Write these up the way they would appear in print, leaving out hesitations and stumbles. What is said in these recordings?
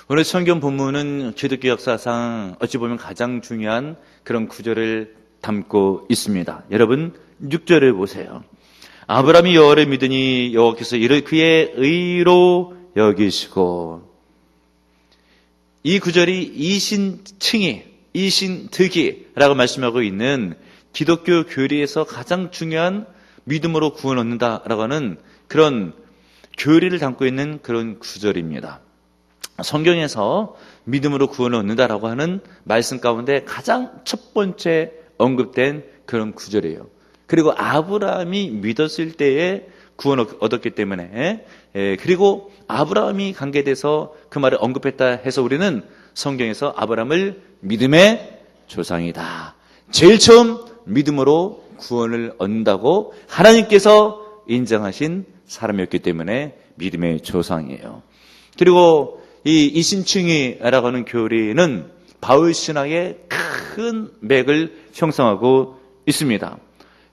오늘 성경 본문은 기독교 역사상 어찌 보면 가장 중요한 그런 구절을 담고 있습니다. 여러분 6절을 보세요. 아브라함이 여호와를 믿으니 여호와께서 이를 그의 의로 여기시고. 이 구절이 이신칭의, 이신득이라고 말씀하고 있는 기독교 교리에서 가장 중요한 믿음으로 구원 얻는다라고 하는 그런 교리를 담고 있는 그런 구절입니다. 성경에서 믿음으로 구원을 얻는다라고 하는 말씀 가운데 가장 첫 번째 언급된 그런 구절이에요. 그리고 아브라함이 믿었을 때에 구원을 얻었기 때문에, 그리고 아브라함이 관계돼서 그 말을 언급했다 해서 우리는 성경에서 아브라함을 믿음의 조상이다, 제일 처음 믿음으로 구원을 얻는다고 하나님께서 인정하신 사람이었기 때문에 믿음의 조상이에요. 그리고 이 이신칭의라고 하는 교리는 바울 신학의 큰 맥을 형성하고 있습니다.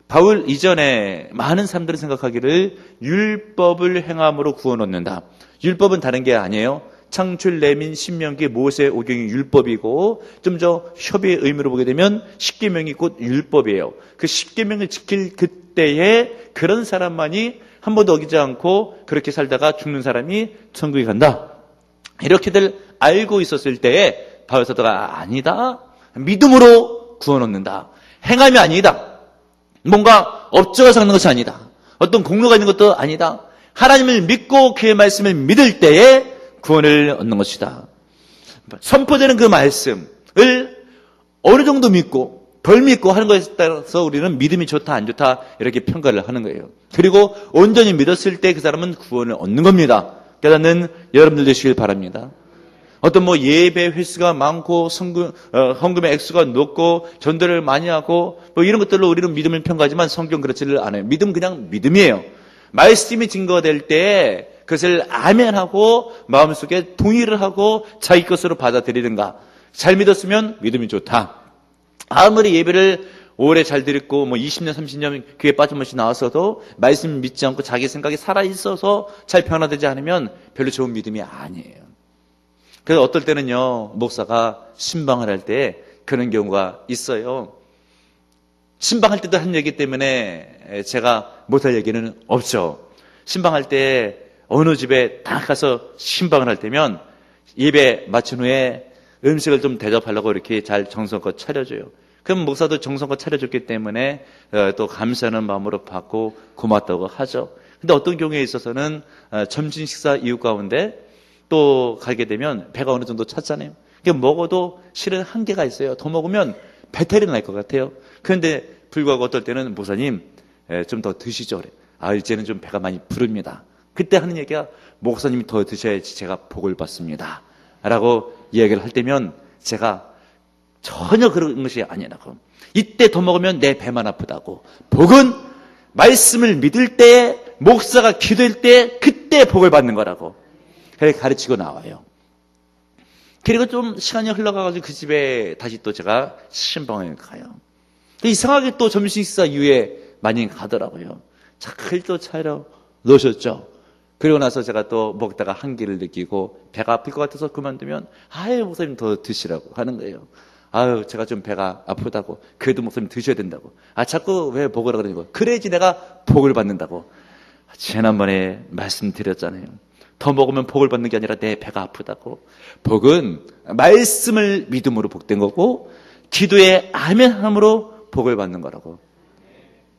바울 이전에 많은 사람들이 생각하기를 율법을 행함으로 구원 얻는다. 율법은 다른 게 아니에요. 창출, 레민, 신명기, 모세, 오경이 율법이고, 좀 더 협의의 의미로 보게 되면 십계명이 곧 율법이에요. 그 십계명을 지킬 그때에 그런 사람만이 한 번도 어기지 않고 그렇게 살다가 죽는 사람이 천국에 간다. 이렇게들 알고 있었을 때에 바울 사도가 아니다. 믿음으로 구원 얻는다. 행함이 아니다. 뭔가 업적을 쌓는 것이 아니다. 어떤 공로가 있는 것도 아니다. 하나님을 믿고 그의 말씀을 믿을 때에 구원을 얻는 것이다. 선포되는 그 말씀을 어느 정도 믿고 덜 믿고 하는 것에 따라서 우리는 믿음이 좋다 안 좋다 이렇게 평가를 하는 거예요. 그리고 온전히 믿었을 때 그 사람은 구원을 얻는 겁니다. 깨닫는 여러분들 되시길 바랍니다. 어떤 예배 횟수가 많고 헌금의 액수가 높고 전도를 많이 하고 이런 것들로 우리는 믿음을 평가하지만 성경 그렇지를 않아요. 믿음 그냥 믿음이에요. 말씀이 증거될 때 그것을 아멘하고 마음속에 동의를 하고 자기 것으로 받아들이는가. 잘 믿었으면 믿음이 좋다. 아무리 예배를 오래 잘 드렸고 20년 30년 교회 빠짐없이 나왔어도 말씀 믿지 않고 자기 생각이 살아있어서 잘 변화되지 않으면 별로 좋은 믿음이 아니에요. 그래서 어떨 때는요, 목사가 신방을 할 때 그런 경우가 있어요. 신방할 때도 한 얘기 때문에 제가 못할 얘기는 없죠. 신방할 때 어느 집에 딱 가서 신방을 할 때면 예배 마친 후에 음식을 좀 대접하려고 이렇게 잘 정성껏 차려줘요. 그럼 목사도 정성껏 차려줬기 때문에 또 감사하는 마음으로 받고 고맙다고 하죠. 근데 어떤 경우에 있어서는 점심 식사 이후 가운데 또 가게 되면 배가 어느 정도 찼잖아요. 그러니까 먹어도 실은 한계가 있어요. 더 먹으면 배탈이 날 것 같아요. 그런데 불구하고 어떨 때는 목사님 좀 더 드시죠. 그래. 이제는 좀 배가 많이 부릅니다. 그때 하는 얘기가 목사님이 더 드셔야지 제가 복을 받습니다. 라고 이야기를 할 때면 제가 전혀 그런 것이 아니라고. 이때 더 먹으면 내 배만 아프다고. 복은 말씀을 믿을 때, 목사가 기도할 때 그때 복을 받는 거라고. 그렇게 가르치고 나와요. 그리고 좀 시간이 흘러가가지고 그 집에 다시 또 제가 신방을 가요. 이상하게 또 점심 식사 이후에 많이 가더라고요. 잘 또 차려 놓으셨죠. 그리고 나서 제가 또 먹다가 한기를 느끼고 배가 아플 것 같아서 그만두면 목사님 더 드시라고 하는 거예요. 제가 좀 배가 아프다고. 그래도 목사님 드셔야 된다고. 자꾸 왜 복을 그러냐고. 그래야지 내가 복을 받는다고. 지난번에 말씀드렸잖아요. 더 먹으면 복을 받는 게 아니라 내 배가 아프다고. 복은 말씀을 믿음으로 복된 거고 기도에 아멘함으로 복을 받는 거라고.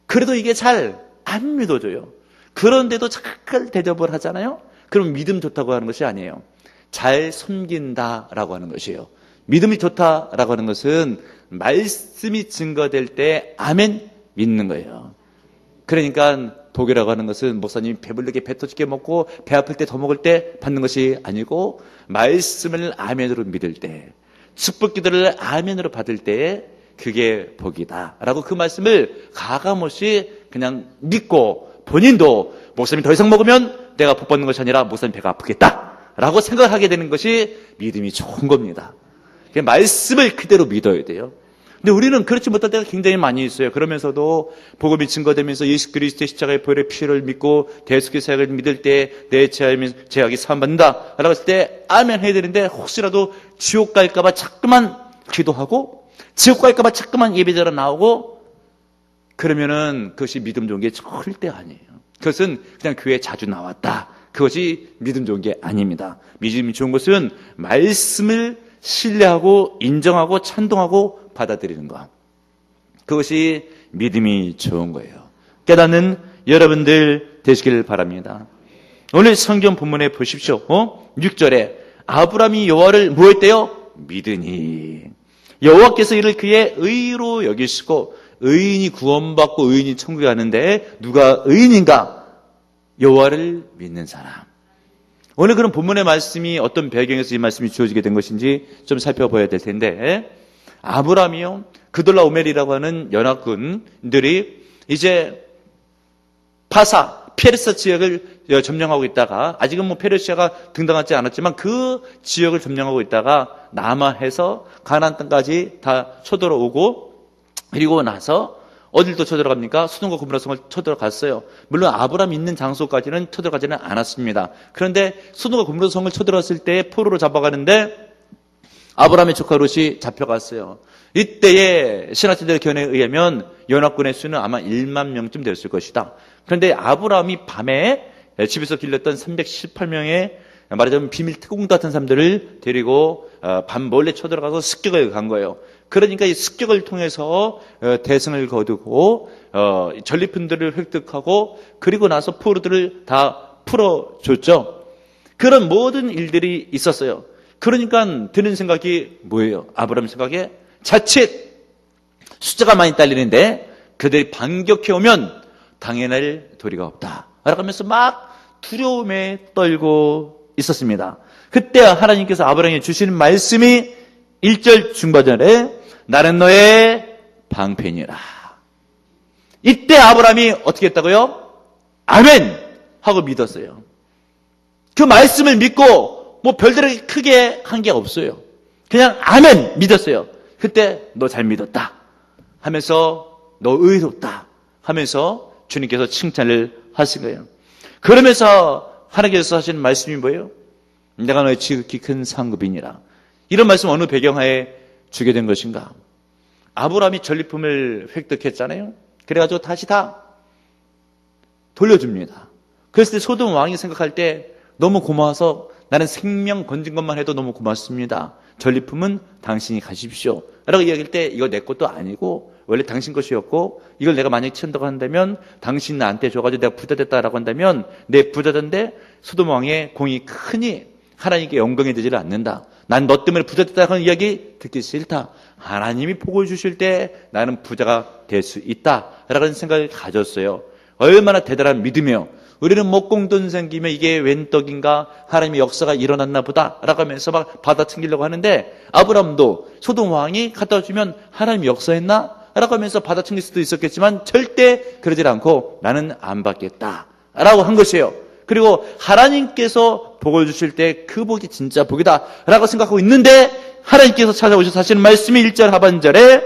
그래도 이게 잘 안 믿어져요. 그런데도 잘 대접을 하잖아요. 그럼 믿음 좋다고 하는 것이 아니에요. 잘 섬긴다라고 하는 것이에요. 믿음이 좋다라고 하는 것은 말씀이 증거될 때 아멘 믿는 거예요. 그러니까 복이라고 하는 것은 목사님이 배불르게 배 터지게 먹고 배 아플 때 더 먹을 때 받는 것이 아니고 말씀을 아멘으로 믿을 때, 축복 기도를 아멘으로 받을 때 그게 복이다 라고 그 말씀을 가감없이 그냥 믿고 본인도 목사님이 더 이상 먹으면 내가 복 받는 것이 아니라 목사님 배가 아프겠다 라고 생각하게 되는 것이 믿음이 좋은 겁니다. 말씀을 그대로 믿어야 돼요. 근데 우리는 그렇지 못할 때가 굉장히 많이 있어요. 그러면서도 복음이 증거되면서 예수 그리스도의 십자가의 보혈의 피를 믿고 대속의 사역을 믿을 때 내 죄악이 사함받는다 라고 했을 때 아멘 해야 되는데 혹시라도 지옥 갈까봐 자꾸만 기도하고 지옥 갈까봐 자꾸만 예배자로 나오고 그러면은 그것이 믿음 좋은 게 절대 아니에요. 그것은 그냥 교회에 자주 나왔다. 그것이 믿음 좋은 게 아닙니다. 믿음이 좋은 것은 말씀을 신뢰하고 인정하고 찬동하고 받아들이는 것. 그것이 믿음이 좋은 거예요. 깨닫는 여러분들 되시길 바랍니다. 오늘 성경 본문에 보십시오. 6절에 아브라함이 여호와를 뭐 했대요? 믿으니. 여호와께서 이를 그의 의로 여기시고 의인이 구원받고 의인이 천국에 가는데 누가 의인인가? 여호와를 믿는 사람. 오늘 그런 본문의 말씀이 어떤 배경에서 이 말씀이 주어지게 된 것인지 좀 살펴봐야 될 텐데 아브라함이요 그돌라오멜이라고 하는 연합군들이 이제 페르시아 지역을 점령하고 있다가 아직은 뭐 페르시아가 등장하지 않았지만 그 지역을 점령하고 있다가 남하해서 가나안 땅까지 다 쳐들어오고 그리고 나서 어딜 또 쳐들어갑니까? 소돔과 고모라 성을 쳐들어갔어요. 물론 아브라함 있는 장소까지는 쳐들어가지는 않았습니다. 그런데 소돔과 고모라 성을 쳐들어갔을 때 포로로 잡아가는데 아브라함의 조카 롯이 잡혀갔어요. 이때의 신학자들의 견해에 의하면 연합군의 수는 아마 1만 명쯤 됐을 것이다. 그런데 아브라함이 밤에 집에서 길렀던 318명의 말하자면 비밀 특공 같은 사람들을 데리고 밤 몰래 쳐들어가서 습격을 간 거예요. 그러니까 이 습격을 통해서 대승을 거두고 전리품들을 획득하고 그리고 나서 포로들을 다 풀어줬죠. 그런 모든 일들이 있었어요. 그러니까 드는 생각이 뭐예요? 아브라함 생각에 자칫 숫자가 많이 딸리는데 그들이 반격해 오면 당해낼 도리가 없다. 라고 하면서 막 두려움에 떨고 있었습니다. 그때 하나님께서 아브라함에게 주시는 말씀이 1절 중반절에 나는 너의 방편이라. 이때 아브라함이 어떻게 했다고요? 아멘! 하고 믿었어요. 그 말씀을 믿고 뭐 별다르게 크게 한 게 없어요. 그냥 아멘! 믿었어요. 그때 너 잘 믿었다 하면서 너 의롭다 하면서 주님께서 칭찬을 하신 거예요. 그러면서 하나님께서 하시는 말씀이 뭐예요? 내가 너의 지극히 큰 상급이니라. 이런 말씀 어느 배경하에 주게 된 것인가? 아브라함이 전리품을 획득했잖아요. 그래가지고 다시 다 돌려줍니다. 그랬을 때 소돔 왕이 생각할 때 너무 고마워서 나는 생명 건진 것만 해도 너무 고맙습니다. 전리품은 당신이 가십시오. 라고 이야기할 때 이거 내 것도 아니고 원래 당신 것이었고 이걸 내가 만약에 친다고 한다면 당신 나한테 줘가지고 내가 부자 됐다라고 한다면 내 부자던데 소돔 왕의 공이 크니 하나님께 영광이 되지를 않는다. 난 너 때문에 부자 됐다고 하는 이야기 듣기 싫다. 하나님이 복을 주실 때 나는 부자가 될 수 있다라는 생각을 가졌어요. 얼마나 대단한 믿음이에요. 우리는 목공돈 생기면 이게 웬 떡인가 하나님의 역사가 일어났나 보다라고 하면서 막 받아챙기려고 하는데 아브라함도 소돔 왕이 갖다 주면 하나님이 역사했나? 라고 하면서 받아챙길 수도 있었겠지만 절대 그러질 않고 나는 안 받겠다라고 한 것이에요. 그리고 하나님께서 복을 주실 때 그 복이 진짜 복이다 라고 생각하고 있는데 하나님께서 찾아오셔서 하시는 말씀이 1절 하반절에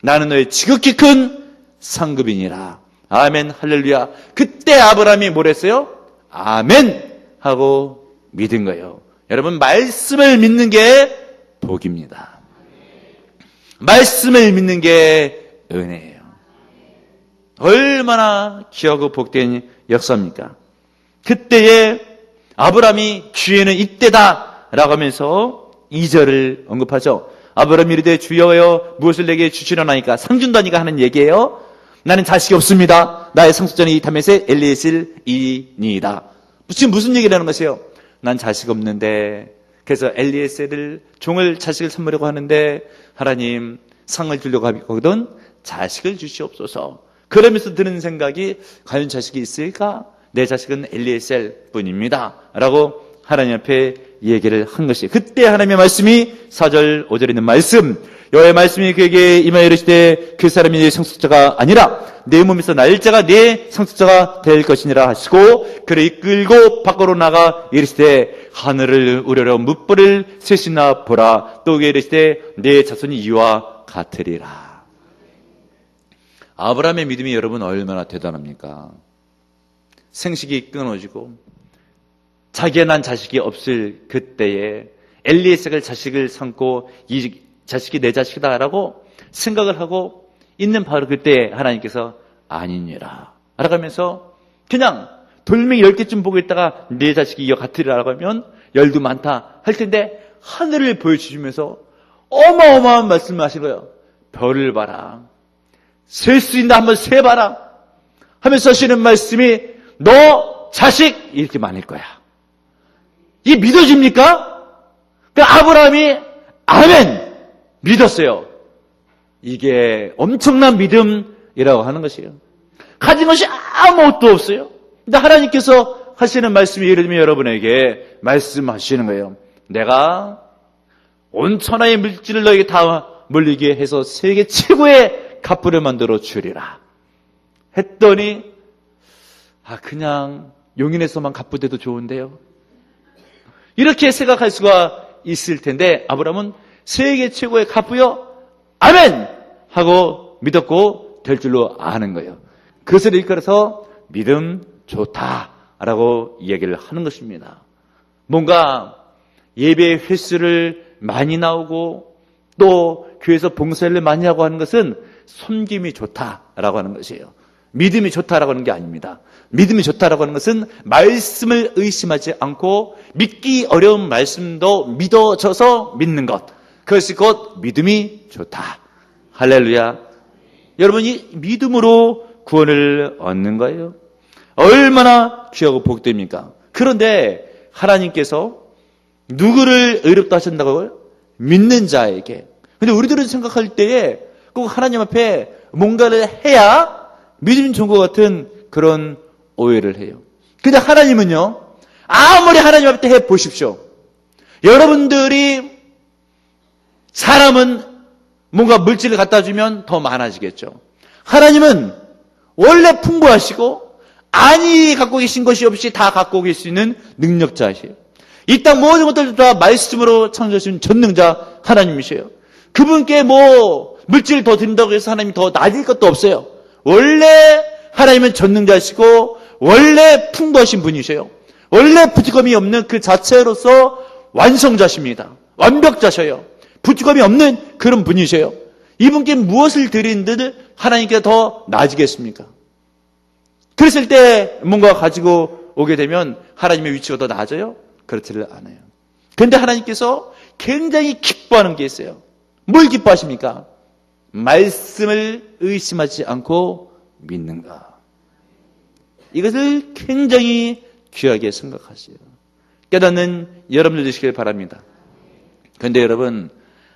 나는 너의 지극히 큰 상급이니라. 아멘 할렐루야. 그때 아브라함이 뭘 했어요? 아멘 하고 믿은 거예요. 여러분 말씀을 믿는 게 복입니다. 말씀을 믿는 게 은혜예요. 얼마나 귀하고 복된 역사입니까? 그때에 아브라함이 기회는 이때다 라고 하면서 2절을 언급하죠. 아브라함이 이르되 주여여 무엇을 내게 주시려나이까? 상 준다니까 하는 얘기예요. 나는 자식이 없습니다. 나의 상속자는 이 다메섹 엘리에셀이니이다. 지금 무슨 얘기를 하는 것이에요? 난 자식 없는데 그래서 엘리에셀을 종을 자식을 삼으려고 하는데 하나님 상을 주려고 하거든 자식을 주시옵소서. 그러면서 드는 생각이 과연 자식이 있을까? 내 자식은 엘리에셀 뿐입니다 라고 하나님 앞에 얘기를 한 것이 그때 하나님의 말씀이 4절 5절에 있는 말씀 여호와의 말씀이 그에게 임하여 이르시되 그 사람이 내 상속자가 아니라 내 몸에서 날 자가 내 상속자가 될 것이니라 하시고 그를 이끌고 밖으로 나가 이르시되 하늘을 우러러 뭇불을 셋이나 보라 또 그에 이르시되 내 자손이 이와 같으리라. 아브라함의 믿음이 여러분 얼마나 대단합니까? 생식이 끊어지고 자기가 난 자식이 없을 그때에 엘리에셀을 자식을 삼고 이 자식이 내 자식이다라고 생각을 하고 있는 바로 그때 하나님께서 아니니라 라고 하면서 그냥 돌멩이 10개쯤 보고 있다가 내 자식이 이와 같으리라고 하면 열도 많다 할 텐데 하늘을 보여주시면서 어마어마한 말씀을 하신 거예요. 별을 봐라. 셀 수 있나 한번 세봐라 하면서 하시는 말씀이 너 자식 이렇게 많을 거야. 이게 믿어집니까? 그러니까 아브라함이 아멘 믿었어요. 이게 엄청난 믿음이라고 하는 것이에요. 가진 것이 아무것도 없어요. 근데 하나님께서 하시는 말씀이 예를 들면 여러분에게 말씀하시는 거예요. 내가 온 천하의 물질을 너에게 다 물리게 해서 세계 최고의 갑부를 만들어 주리라 했더니 그냥 용인에서만 갑부 돼도 좋은데요. 이렇게 생각할 수가 있을 텐데 아브라함은 세계 최고의 갑부요 아멘 하고 믿었고 될 줄로 아는 거예요. 그것을 일컬어서 믿음 좋다라고 이야기를 하는 것입니다. 뭔가 예배 횟수를 많이 나오고 또 교회에서 봉사를 많이 하고 하는 것은 섬김이 좋다라고 하는 것이에요. 믿음이 좋다라고 하는 게 아닙니다. 믿음이 좋다라고 하는 것은 말씀을 의심하지 않고 믿기 어려운 말씀도 믿어져서 믿는 것. 그것이 곧 믿음이 좋다. 할렐루야. 여러분이 믿음으로 구원을 얻는 거예요. 얼마나 귀하고 복됩니까? 그런데 하나님께서 누구를 의롭다 하신다고요? 믿는 자에게. 근데 우리들은 생각할 때에 꼭 하나님 앞에 뭔가를 해야 믿음이 좋은 것 같은 그런 오해를 해요. 근데 하나님은요, 아무리 하나님 앞에 해 보십시오. 여러분들이 사람은 뭔가 물질을 갖다 주면 더 많아지겠죠. 하나님은 원래 풍부하시고 아니 갖고 계신 것이 없이 다 갖고 계실 수 있는 능력자이세요. 이 땅 모든 것들을 다 말씀으로 창조하신 전능자 하나님이세요. 그분께 물질을 더 드린다고 해서 하나님이 더 낮을 것도 없어요. 원래 하나님은 전능자이시고 원래 풍부하신 분이세요. 원래 부족함이 없는 그 자체로서 완성자십니다. 완벽자셔요. 부족함이 없는 그런 분이세요. 이분께 무엇을 드리는데 하나님께 더 나아지겠습니까? 그랬을 때 뭔가 가지고 오게 되면 하나님의 위치가 더 나아져요? 그렇지를 않아요. 그런데 하나님께서 굉장히 기뻐하는 게 있어요. 뭘 기뻐하십니까? 말씀을 의심하지 않고 믿는가. 이것을 굉장히 귀하게 생각하세요. 깨닫는 여러분들 되시길 바랍니다. 그런데 여러분,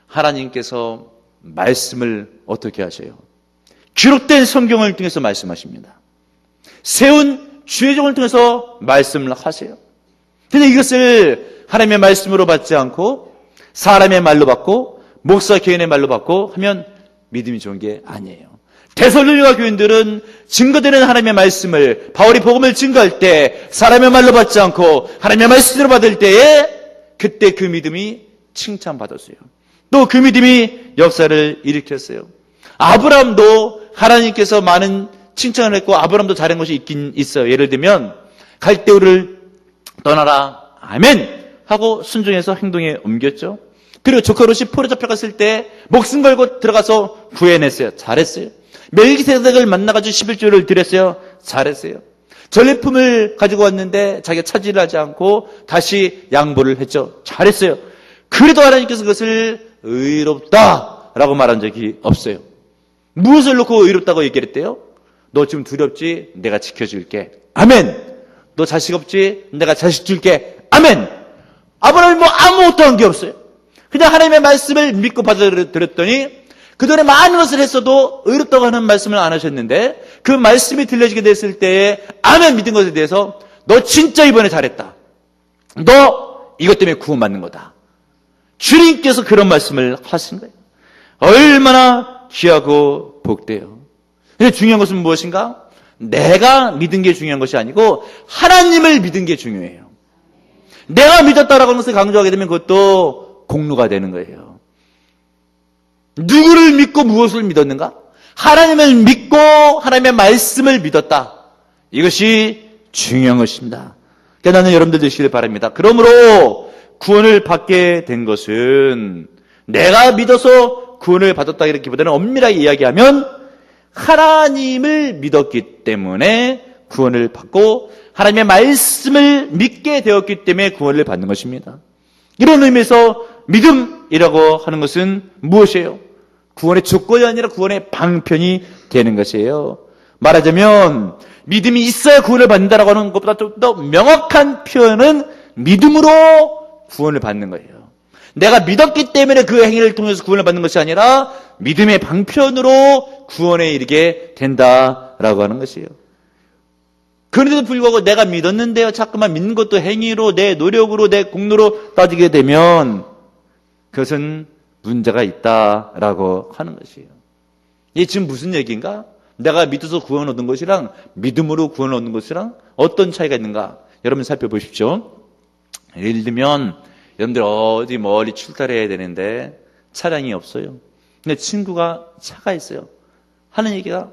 하나님께서 말씀을 어떻게 하세요? 기록된 성경을 통해서 말씀하십니다. 세운 주의 종을 통해서 말씀을 하세요. 그런데 이것을 하나님의 말씀으로 받지 않고 사람의 말로 받고 목사 교인의 말로 받고 하면 믿음이 좋은 게 아니에요. 데살로니가 교인들은 증거되는 하나님의 말씀을 바울이 복음을 증거할 때 사람의 말로 받지 않고 하나님의 말씀으로 받을 때에 그때 그 믿음이 칭찬받았어요. 또 그 믿음이 역사를 일으켰어요. 아브라함도 하나님께서 많은 칭찬을 했고 아브라함도 잘한 것이 있긴 있어요. 예를 들면 갈대우를 떠나라 아멘 하고 순종해서 행동에 옮겼죠. 그리고 조카롯이 포로 잡혀갔을 때 목숨 걸고 들어가서 구해냈어요. 잘했어요. 멜기세덱을 만나가지고 11조를 드렸어요. 잘했어요. 전리품을 가지고 왔는데 자기가 차지를 하지 않고 다시 양보를 했죠. 잘했어요. 그래도 하나님께서 그것을 의롭다라고 말한 적이 없어요. 무엇을 놓고 의롭다고 얘기를 했대요? 너 지금 두렵지? 내가 지켜줄게. 아멘. 너 자식 없지? 내가 자식 줄게. 아멘. 아브라함이 아무것도 한 게 없어요. 그냥 하나님의 말씀을 믿고 받아들였더니 그동안에 많은 것을 했어도 의롭다고 하는 말씀을 안 하셨는데 그 말씀이 들려지게 됐을 때에 아멘 믿은 것에 대해서 너 진짜 이번에 잘했다. 너 이것 때문에 구원받는 거다. 주님께서 그런 말씀을 하신 거예요. 얼마나 귀하고 복돼요. 근데 중요한 것은 무엇인가? 내가 믿은 게 중요한 것이 아니고 하나님을 믿은 게 중요해요. 내가 믿었다라고 하는 것을 강조하게 되면 그것도 공로가 되는 거예요. 누구를 믿고 무엇을 믿었는가? 하나님을 믿고 하나님의 말씀을 믿었다. 이것이 중요한 것입니다. 그러니까 나는 여러분들 되시길 바랍니다. 그러므로 구원을 받게 된 것은 내가 믿어서 구원을 받았다 이렇게보다는 엄밀하게 이야기하면 하나님을 믿었기 때문에 구원을 받고 하나님의 말씀을 믿게 되었기 때문에 구원을 받는 것입니다. 이런 의미에서 믿음이라고 하는 것은 무엇이에요? 구원의 조건이 아니라 구원의 방편이 되는 것이에요. 말하자면 믿음이 있어야 구원을 받는다라고 하는 것보다 좀 더 명확한 표현은 믿음으로 구원을 받는 거예요. 내가 믿었기 때문에 그 행위를 통해서 구원을 받는 것이 아니라 믿음의 방편으로 구원에 이르게 된다라고 하는 것이에요. 그런데도 불구하고 내가 믿었는데요, 자꾸만 믿는 것도 행위로 내 노력으로 내 공로로 따지게 되면 그것은 문제가 있다라고 하는 것이에요. 이게 지금 무슨 얘기인가? 내가 믿어서 구원 얻은 것이랑 믿음으로 구원 얻는 것이랑 어떤 차이가 있는가? 여러분 살펴보십시오. 예를 들면 여러분들 어디 멀리 출발해야 되는데 차량이 없어요. 근데 친구가 차가 있어요. 하는 얘기가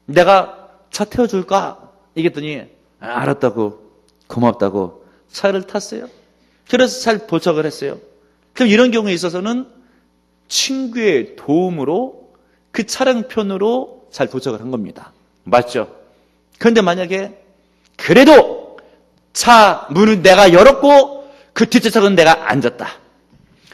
내가 차 태워줄까? 이랬더니 알았다고 고맙다고 차를 탔어요. 그래서 잘 도착을 했어요. 그럼 이런 경우에 있어서는 친구의 도움으로 그 차량편으로 잘 도착을 한 겁니다. 맞죠? 그런데 만약에 그래도 차 문은 내가 열었고 그 뒷좌석은 내가 앉았다.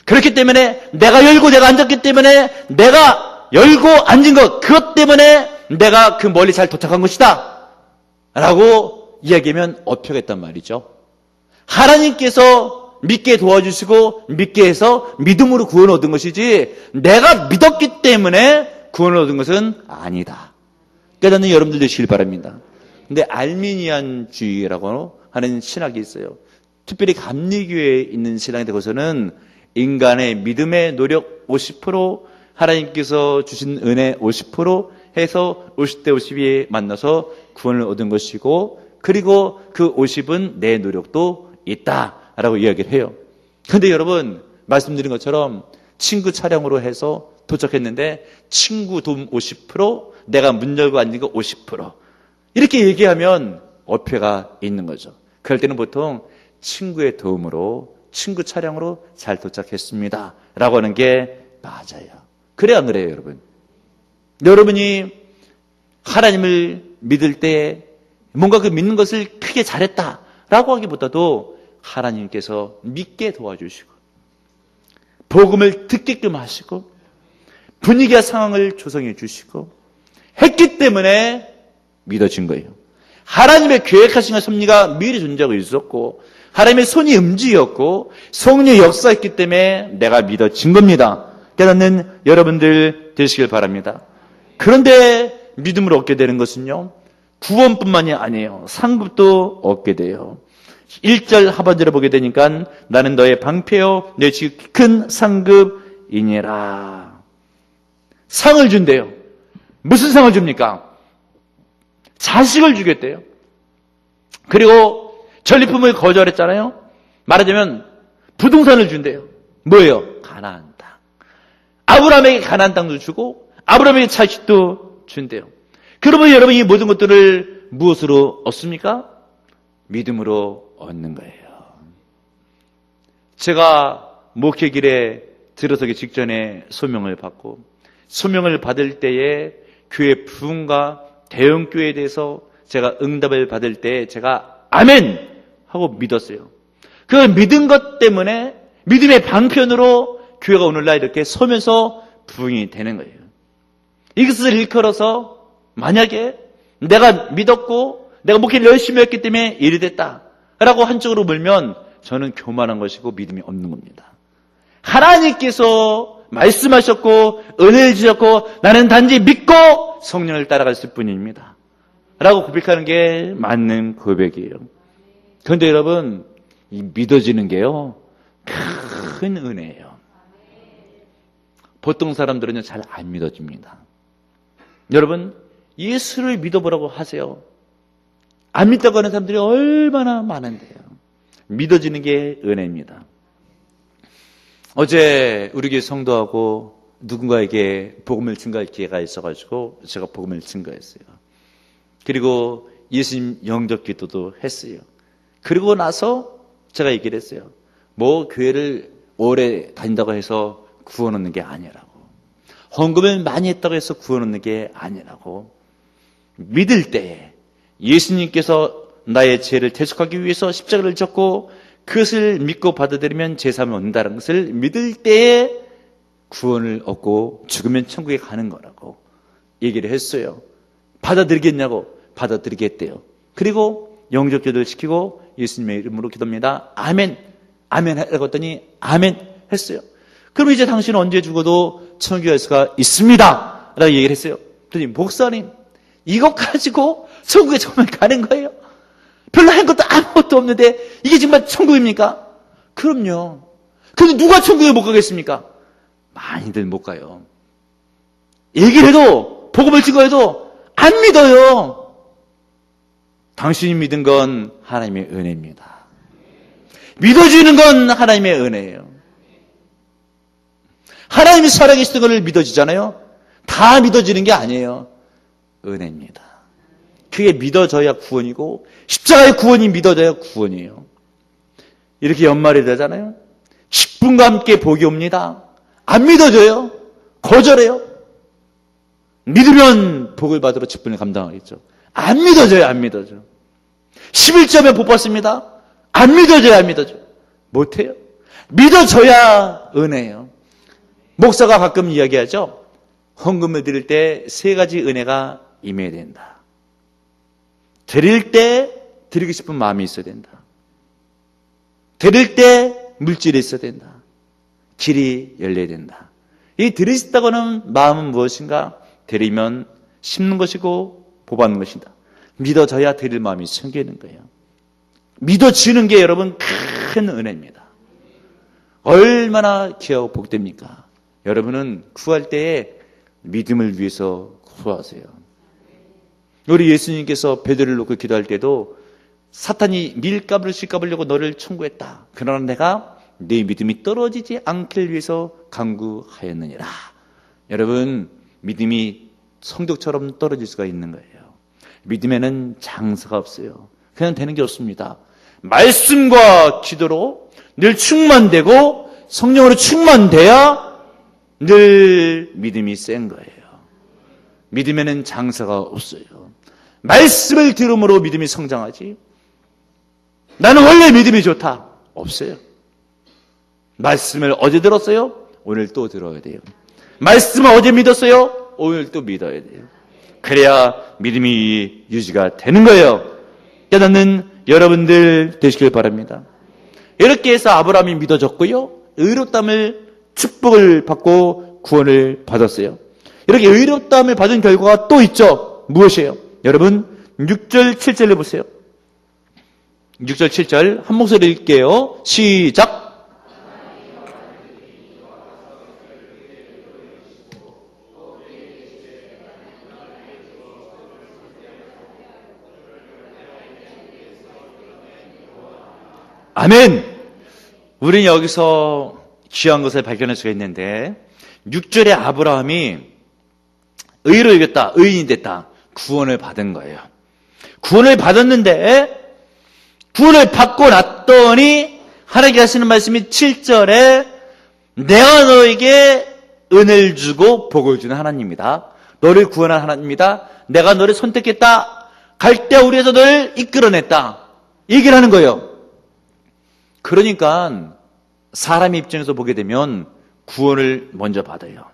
그렇기 때문에 내가 열고 내가 앉았기 때문에 내가 열고 앉은 것 그것 때문에 내가 그 멀리 잘 도착한 것이다 라고 이야기하면 어폐겠단 말이죠. 하나님께서 믿게 도와주시고 믿게 해서 믿음으로 구원 얻은 것이지 내가 믿었기 때문에 구원을 얻은 것은 아니다. 깨닫는 여러분들 되시길 바랍니다. 근데 알미니안주의라고 하는 신학이 있어요. 특별히 감리교회에 있는 신학에 대해서는 인간의 믿음의 노력 50%, 하나님께서 주신 은혜 50% 해서 50대 50이 만나서 구원을 얻은 것이고 그리고 그 50은 내 노력도 있다라고 이야기를 해요. 그런데 여러분 말씀드린 것처럼 친구 차량으로 해서 도착했는데 친구 도움 50%, 내가 문 열고 앉은 거 50% 이렇게 얘기하면 어폐가 있는 거죠. 그럴 때는 보통 친구의 도움으로 친구 차량으로 잘 도착했습니다 라고 하는 게 맞아요. 그래야 안 그래요 여러분? 여러분이 하나님을 믿을 때 뭔가 그 믿는 것을 크게 잘했다라고 하기보다도 하나님께서 믿게 도와주시고 복음을 듣게끔 하시고 분위기와 상황을 조성해 주시고 했기 때문에 믿어진 거예요. 하나님의 계획하신 섭리가 미리 존재하고 있었고 하나님의 손이 움직였고 성령의 역사했기 때문에 내가 믿어진 겁니다. 깨닫는 여러분들 되시길 바랍니다. 그런데 믿음으로 얻게 되는 것은요 구원뿐만이 아니에요. 상급도 얻게 돼요. 1절 하반절에 보게 되니까 나는 너의 방패요 내 지극히 큰 상급이니라. 상을 준대요. 무슨 상을 줍니까? 자식을 주겠대요. 그리고 전리품을 거절했잖아요. 말하자면 부동산을 준대요. 뭐예요? 가나안 땅. 아브라함에게 가나안 땅도 주고 아브라함에게 자식도 준대요. 그러면 여러분 이 모든 것들을 무엇으로 얻습니까? 믿음으로 얻는 거예요. 제가 목회길에 들어서기 직전에 소명을 받고 소명을 받을 때에 교회 부흥과 대형교회에 대해서 제가 응답을 받을 때 제가 아멘 하고 믿었어요. 그 믿은 것 때문에 믿음의 방편으로 교회가 오늘날 이렇게 서면서 부흥이 되는 거예요. 이것을 일컬어서 만약에 내가 믿었고 내가 목회를 열심히 했기 때문에 일이 됐다라고 한쪽으로 물면 저는 교만한 것이고 믿음이 없는 겁니다. 하나님께서 말씀하셨고 은혜를 주셨고 나는 단지 믿고 성령을 따라갔을 뿐입니다 라고 고백하는 게 맞는 고백이에요. 그런데 여러분 이 믿어지는 게요 큰 은혜예요. 보통 사람들은요 잘 안 믿어집니다. 여러분 예수를 믿어보라고 하세요. 안 믿다고 하는 사람들이 얼마나 많은데요. 믿어지는 게 은혜입니다. 어제 우리 교회 성도하고 누군가에게 복음을 증거할 기회가 있어가지고 제가 복음을 증거했어요. 그리고 예수님 영접 기도도 했어요. 그리고 나서 제가 얘기를 했어요. 뭐 교회를 오래 다닌다고 해서 구원 얻는 게 아니라고, 헌금을 많이 했다고 해서 구원 얻는 게 아니라고, 믿을 때에 예수님께서 나의 죄를 대속하기 위해서 십자가를 졌고 그것을 믿고 받아들이면 제사함을 얻는다는 것을 믿을 때에 구원을 얻고 죽으면 천국에 가는 거라고 얘기를 했어요. 받아들이겠냐고. 받아들이겠대요. 그리고 영접기도를 시키고 예수님의 이름으로 기도합니다. 아멘. 아멘 하라고 했더니 아멘 했어요. 그럼 이제 당신은 언제 죽어도 천국에 갈 수가 있습니다 라고 얘기를 했어요. 그랬더니 목사님, 이것 가지고 천국에 정말 가는 거예요? 별로 한 것도 아무것도 없는데 이게 정말 천국입니까? 그럼요. 근데 누가 천국에 못 가겠습니까? 많이들 못 가요. 얘기를 해도, 복음을 증거해도 안 믿어요. 당신이 믿은 건 하나님의 은혜입니다. 믿어지는 건 하나님의 은혜예요. 하나님이 살아계시던 것을 믿어지잖아요. 다 믿어지는 게 아니에요. 은혜입니다. 그게 믿어져야 구원이고 십자가의 구원이 믿어져야 구원이에요. 이렇게 연말이 되잖아요. 직분과 함께 복이 옵니다. 안 믿어져요. 거절해요. 믿으면 복을 받으러 직분을 감당하겠죠. 안 믿어져요. 안 믿어져. 11점에 복 받습니다. 안 믿어져요. 안 믿어져. 못해요. 믿어져야 은혜예요. 목사가 가끔 이야기하죠. 헌금을 드릴 때 세 가지 은혜가 임해야 된다. 드릴 때 드리고 싶은 마음이 있어야 된다. 드릴 때 물질이 있어야 된다. 길이 열려야 된다. 이 드리겠다고 하는 마음은 무엇인가? 드리면 심는 것이고 보받는 것이다. 믿어져야 드릴 마음이 생기는 거예요. 믿어지는 게 여러분 큰 은혜입니다. 얼마나 귀하고 복됩니까? 여러분은 구할 때에 믿음을 위해서 구하세요. 우리 예수님께서 베드로를 놓고 기도할 때도 사탄이 밀가루를 씻가보려고 너를 청구했다. 그러나 내가 네 믿음이 떨어지지 않기를 위해서 간구하였느니라. 여러분, 믿음이 성적처럼 떨어질 수가 있는 거예요. 믿음에는 장사가 없어요. 그냥 되는 게 없습니다. 말씀과 기도로 늘 충만되고 성령으로 충만돼야 늘 믿음이 센 거예요. 믿음에는 장사가 없어요. 말씀을 들음으로 믿음이 성장하지. 나는 원래 믿음이 좋다. 없어요. 말씀을 어제 들었어요? 오늘 또 들어야 돼요. 말씀을 어제 믿었어요? 오늘 또 믿어야 돼요. 그래야 믿음이 유지가 되는 거예요. 깨닫는 여러분들 되시길 바랍니다. 이렇게 해서 아브라함이 믿어졌고요. 의롭다함을 축복을 받고 구원을 받았어요. 이렇게 의롭다함을 받은 결과가 또 있죠. 무엇이에요? 여러분 6절 7절을 보세요. 6절 7절 한 목소리 읽게요. 시작. 아멘. 우리는 여기서 귀한 것을 발견할 수가 있는데 6절에 아브라함이 의로 이겼다, 의인이 됐다, 구원을 받은 거예요. 구원을 받았는데 구원을 받고 났더니 하나님께 하시는 말씀이 7절에 내가 너에게 은혜를 주고 복을 주는 하나님이다. 너를 구원한 하나님이다. 내가 너를 선택했다. 갈대우리에서 너를 이끌어냈다. 얘기를 하는 거예요. 그러니까 사람의 입장에서 보게 되면 구원을 먼저 받아요.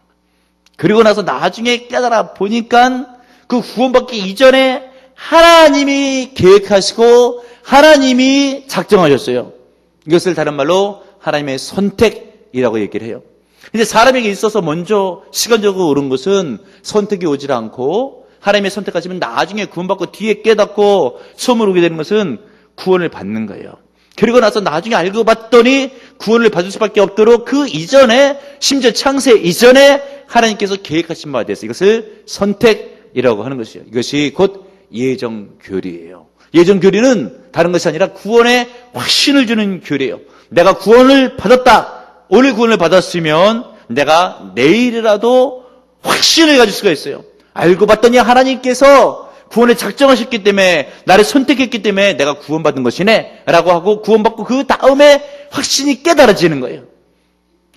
그리고 나서 나중에 깨달아 보니까 그 구원받기 이전에 하나님이 계획하시고 하나님이 작정하셨어요. 이것을 다른 말로 하나님의 선택이라고 얘기를 해요. 근데 사람에게 있어서 먼저 시간적으로 오른 것은 선택이 오질 않고 하나님의 선택하시면 나중에 구원받고 뒤에 깨닫고 처음으로 오게 되는 것은 구원을 받는 거예요. 그리고 나서 나중에 알고 봤더니 구원을 받을 수밖에 없도록 그 이전에 심지어 창세 이전에 하나님께서 계획하신 바에 대해서 이것을 선택이라고 하는 것이에요. 이것이 곧 예정교리예요. 예정교리는 다른 것이 아니라 구원의 확신을 주는 교리예요. 내가 구원을 받았다. 오늘 구원을 받았으면 내가 내일이라도 확신을 가질 수가 있어요. 알고 봤더니 하나님께서 구원을 작정하셨기 때문에, 나를 선택했기 때문에 내가 구원받은 것이네 라고 하고 구원받고 그 다음에 확신이 깨달아지는 거예요.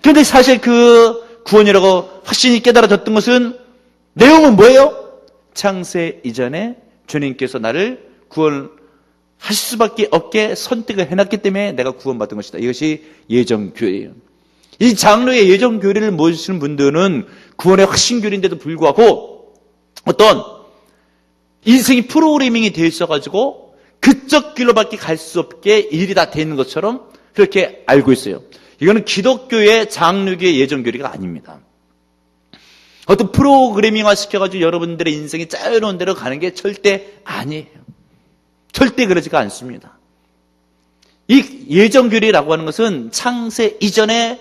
그런데 사실 그 구원이라고 확신이 깨달아졌던 것은 내용은 뭐예요? 창세 이전에 주님께서 나를 구원하실 수밖에 없게 선택을 해놨기 때문에 내가 구원받은 것이다. 이것이 예정교회예요. 이 장로의 예정교회를 모시는 분들은 구원의 확신교회인데도 불구하고 어떤 인생이 프로그래밍이 되어 있어가지고 그쪽 길로밖에 갈 수 없게 일이 다 되어 있는 것처럼 그렇게 알고 있어요. 이거는 기독교의 장로교의 예정교회가 아닙니다. 어떤 프로그래밍화 시켜가지고 여러분들의 인생이 짜여놓은 대로 가는 게 절대 아니에요. 절대 그러지가 않습니다. 이 예정교회라고 하는 것은 창세 이전에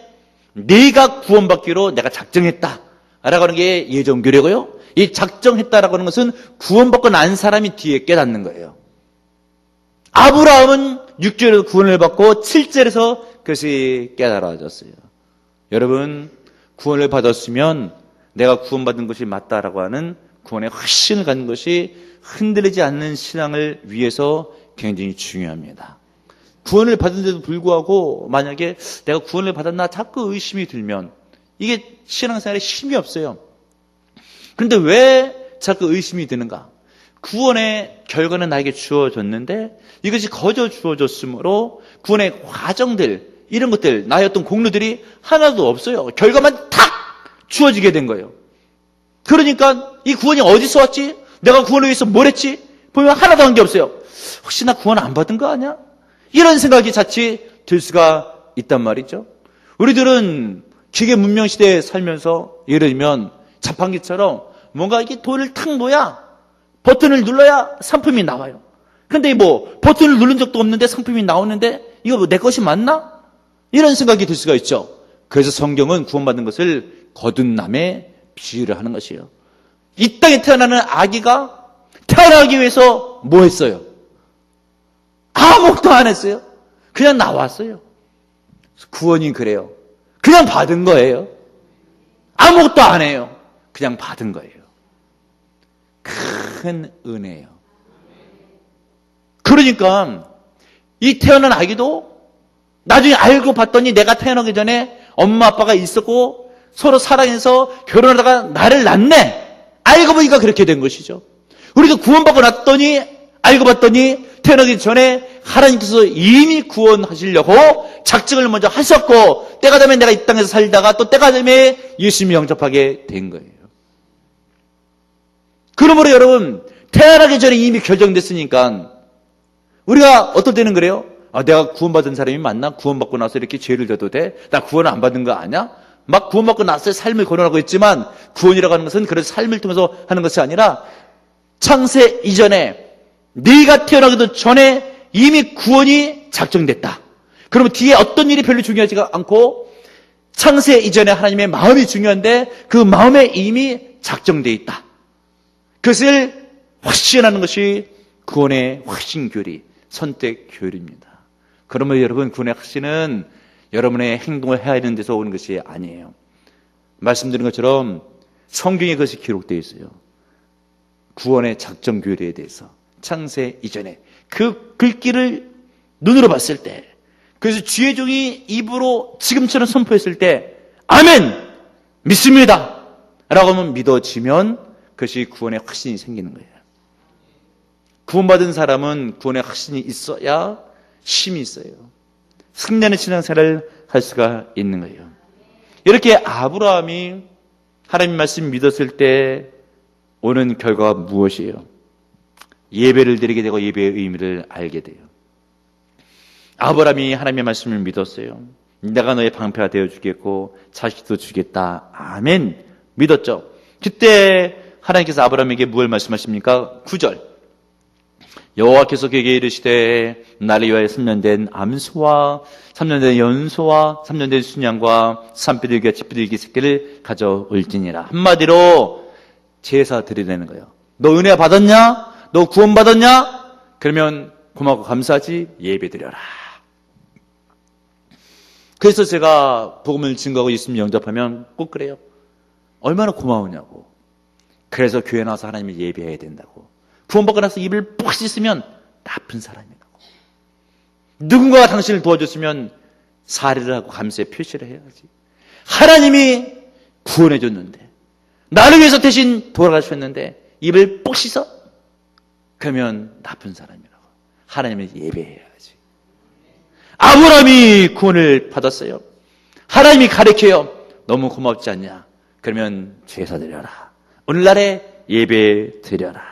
내가 구원받기로 내가 작정했다 라고 하는 게 예정교회고요. 이 작정했다라고 하는 것은 구원받고 난 사람이 뒤에 깨닫는 거예요. 아브라함은 6절에서 구원을 받고 7절에서 그것이 깨달아졌어요. 여러분, 구원을 받았으면 내가 구원받은 것이 맞다라고 하는 구원의 확신을 갖는 것이 흔들리지 않는 신앙을 위해서 굉장히 중요합니다. 구원을 받은데도 불구하고 만약에 내가 구원을 받았나 자꾸 의심이 들면 이게 신앙생활에 힘이 없어요. 그런데 왜 자꾸 의심이 드는가? 구원의 결과는 나에게 주어졌는데 이것이 거저 주어졌으므로 구원의 과정들, 이런 것들, 나의 어떤 공로들이 하나도 없어요. 결과만 탁 주어지게 된 거예요. 그러니까 이 구원이 어디서 왔지? 내가 구원을 위해서 뭘 했지? 보면 하나도 한 게 없어요. 혹시 나 구원 안 받은 거 아니야? 이런 생각이 자칫 들 수가 있단 말이죠. 우리들은 기계 문명 시대에 살면서 예를 들면 자판기처럼 뭔가 이게 돈을 탁 놓아야 버튼을 눌러야 상품이 나와요. 근데 뭐 버튼을 누른 적도 없는데 상품이 나오는데 이거 뭐 내 것이 맞나? 이런 생각이 들 수가 있죠. 그래서 성경은 구원받는 것을 거듭남에 비유를 하는 것이에요. 이 땅에 태어나는 아기가 태어나기 위해서 뭐 했어요? 아무것도 안 했어요. 그냥 나왔어요. 구원이 그래요. 그냥 받은 거예요. 아무것도 안 해요. 그냥 받은 거예요. 큰 은혜예요. 그러니까 이 태어난 아기도 나중에 알고 봤더니 내가 태어나기 전에 엄마 아빠가 있었고 서로 사랑해서 결혼하다가 나를 낳네. 알고 보니까 그렇게 된 것이죠. 우리도 구원받고 났더니 알고 봤더니 태어나기 전에 하나님께서 이미 구원하시려고 작정을 먼저 하셨고 때가 되면 내가 이 땅에서 살다가 또 때가 되면 예수님을 영접하게 된 거예요. 그러므로 여러분, 태어나기 전에 이미 결정됐으니까 우리가 어떨 때는 그래요? 아, 내가 구원받은 사람이 맞나? 구원받고 나서 이렇게 죄를 져도 돼? 나 구원 안 받은 거 아냐? 막 구원받고 나서 삶을 거론하고 있지만 구원이라고 하는 것은 그래서 삶을 통해서 하는 것이 아니라 창세 이전에 네가 태어나기도 전에 이미 구원이 작정됐다. 그러면 뒤에 어떤 일이 별로 중요하지가 않고 창세 이전에 하나님의 마음이 중요한데 그 마음에 이미 작정되어 있다. 그것을 확신하는 것이 구원의 확신교리, 선택교리입니다. 그러면 여러분, 구원의 확신은 여러분의 행동을 해야 하는 데서 오는 것이 아니에요. 말씀드린 것처럼 성경에 그것이 기록되어 있어요. 구원의 작정교리에 대해서 창세 이전에 그 글귀를 눈으로 봤을 때, 그래서 주의 종이 입으로 지금처럼 선포했을 때 아멘! 믿습니다! 라고 하면 믿어지면 그것이 구원의 확신이 생기는 거예요. 구원받은 사람은 구원의 확신이 있어야 힘이 있어요. 승리하는 신앙생활을 할 수가 있는 거예요. 이렇게 아브라함이 하나님 말씀 믿었을 때 오는 결과가 무엇이에요? 예배를 드리게 되고 예배의 의미를 알게 돼요. 아브라함이 하나님의 말씀을 믿었어요. 내가 너의 방패가 되어주겠고 자식도 주겠다. 아멘. 믿었죠. 그때 하나님께서 아브라함에게 무엇을 말씀하십니까? 9절. 여호와께서 그에게 이르시되 나를 위하여 3년 된 암소와 3년 된 연소와 3년 된 순양과 3삐들기와 7삐들기 새끼를 가져올지니라. 한마디로 제사 드리라는 거예요. 너 은혜 받았냐? 너 구원 받았냐? 그러면 고맙고 감사하지 예배 드려라. 그래서 제가 복음을 증거하고 예수님 영접하면 꼭 그래요. 얼마나 고마우냐고. 그래서 교회 나와서 하나님을 예배해야 된다고. 구원받고 나서 입을 푹 씻으면 나쁜 사람이라고. 누군가가 당신을 도와줬으면 사례를 하고 감사의 표시를 해야지. 하나님이 구원해 줬는데, 나를 위해서 대신 돌아가셨는데 입을 푹 씻어? 그러면 나쁜 사람이라고. 하나님을 예배해야지. 아브라함이 구원을 받았어요. 하나님이 가르쳐요. 너무 고맙지 않냐? 그러면 제사 드려라. 오늘날에 예배 드려라.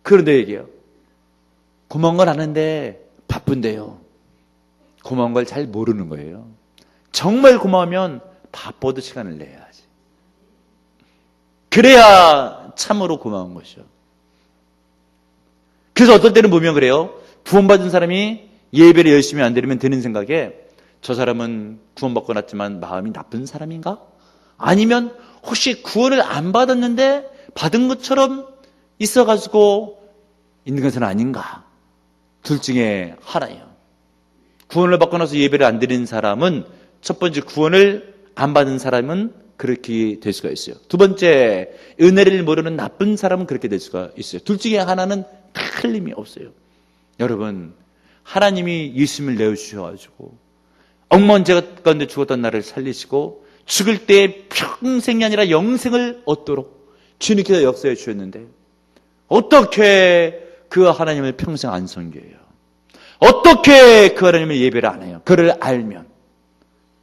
그런데 얘기해요. 고마운 건 아는데 바쁜데요. 고마운 걸 잘 모르는 거예요. 정말 고마우면 바빠도 시간을 내야지. 그래야 참으로 고마운 것이죠. 그래서 어떨 때는 보면 그래요. 구원받은 사람이 예배를 열심히 안 드리면 드는 생각에 저 사람은 구원받고 났지만 마음이 나쁜 사람인가? 아니면 혹시 구원을 안 받았는데 받은 것처럼 있어가지고 있는 것은 아닌가? 둘 중에 하나예요. 구원을 받고 나서 예배를 안 드리는 사람은 첫 번째 구원을 안 받은 사람은 그렇게 될 수가 있어요. 두 번째 은혜를 모르는 나쁜 사람은 그렇게 될 수가 있어요. 둘 중에 하나는 틀림이 없어요. 여러분, 하나님이 예수님을 내어주셔가지고 억먼 죄 가운데 죽었던 나를 살리시고 죽을 때 평생이 아니라 영생을 얻도록 주님께서 역사해 주셨는데 어떻게 그 하나님을 평생 안 섬겨요? 어떻게 그 하나님을 예배를 안 해요? 그를 알면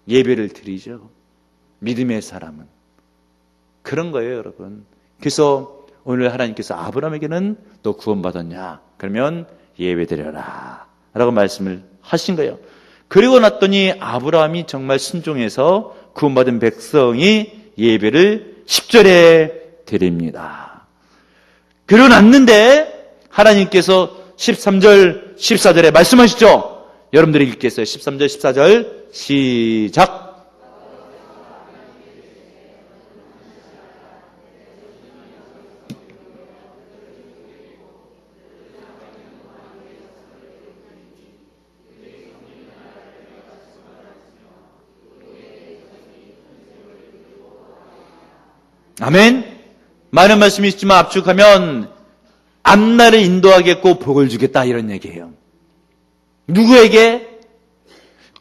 예배를 드리죠. 믿음의 사람은 그런 거예요, 여러분. 그래서 오늘 하나님께서 아브라함에게는 너 구원받았냐? 그러면 예배 드려라 라고 말씀을 하신 거예요. 그리고 났더니 아브라함이 정말 순종해서 구원받은 백성이 예배를 10절에 드립니다. 그리고 났는데 하나님께서 13절, 14절에 말씀하시죠. 여러분들이 읽겠어요. 13절, 14절 시작. 아멘. 많은 말씀이 있지만 압축하면 앞날을 인도하겠고 복을 주겠다 이런 얘기예요. 누구에게?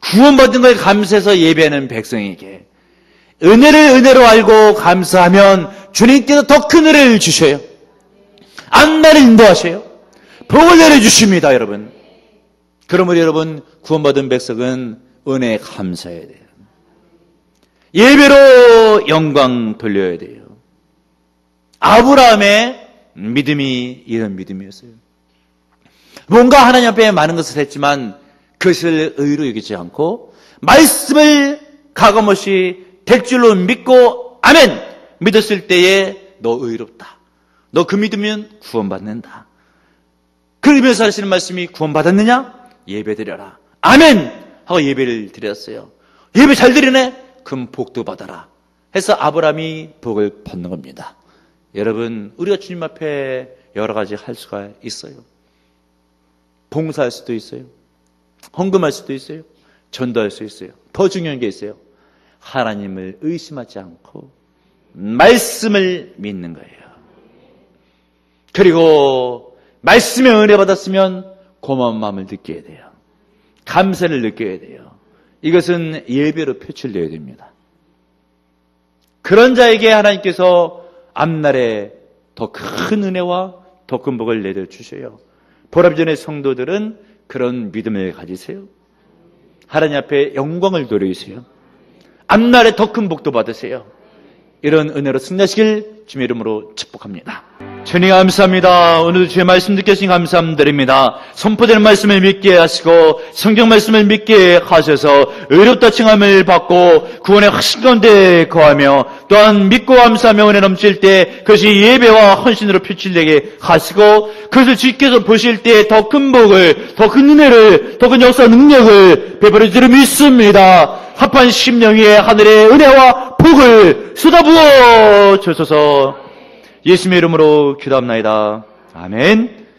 구원받은 걸 감사해서 예배하는 백성에게. 은혜를 은혜로 알고 감사하면 주님께서 더 큰 은혜를 주셔요. 앞날을 인도하셔요. 복을 내려주십니다, 여러분. 그러므로 여러분, 구원받은 백성은 은혜에 감사해야 돼요. 예배로 영광 돌려야 돼요. 아브라함의 믿음이 이런 믿음이었어요. 뭔가 하나님 앞에 많은 것을 했지만 그것을 의로 여기지 않고 말씀을 가감없이 될 줄로 믿고 아멘! 믿었을 때에 너 의롭다. 너 그 믿으면 구원받는다. 그러면서 하시는 말씀이 구원받았느냐? 예배드려라. 아멘! 하고 예배를 드렸어요. 예배 잘 드리네? 그럼 복도 받아라. 해서 아브라함이 복을 받는 겁니다. 여러분, 우리가 주님 앞에 여러 가지 할 수가 있어요. 봉사할 수도 있어요. 헌금할 수도 있어요. 전도할 수 있어요. 더 중요한 게 있어요. 하나님을 의심하지 않고 말씀을 믿는 거예요. 그리고 말씀에 은혜 받았으면 고마운 마음을 느껴야 돼요. 감사를 느껴야 돼요. 이것은 예배로 표출되어야 됩니다. 그런 자에게 하나님께서 앞날에 더 큰 은혜와 더 큰 복을 내려주셔요. 보라비전의 성도들은 그런 믿음을 가지세요. 하나님 앞에 영광을 돌리세요. 앞날에 더 큰 복도 받으세요. 이런 은혜로 승리하시길 주님의 이름으로 축복합니다. 주님 감사합니다. 오늘도 주의 말씀 듣게 하신 감사드립니다. 선포되는 말씀을 믿게 하시고 성경 말씀을 믿게 하셔서 의롭다 칭함을 받고 구원의 확신 가운데 거하며 또한 믿고 감사하며 은혜 넘칠 때 그것이 예배와 헌신으로 표출되게 하시고 그것을 주께서 보실 때 더 큰 복을, 더 큰 은혜를, 더 큰 역사 능력을 베풀어 주리라 믿습니다. 합한 심령 위에 하늘의 은혜와 복을 쏟아부어 주소서. 예수님의 이름으로 기도합나이다. 아멘.